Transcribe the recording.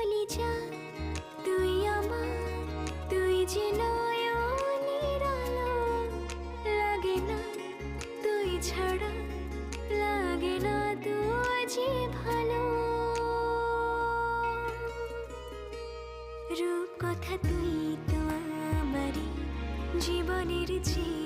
গেলি যা তুই আমার, তুই যে নয়নের আলো। লাগে না তুই ছাড়া, লাগে না তুই যে ভালো। রূপ কথা তুই তো আমারই জীবনের যে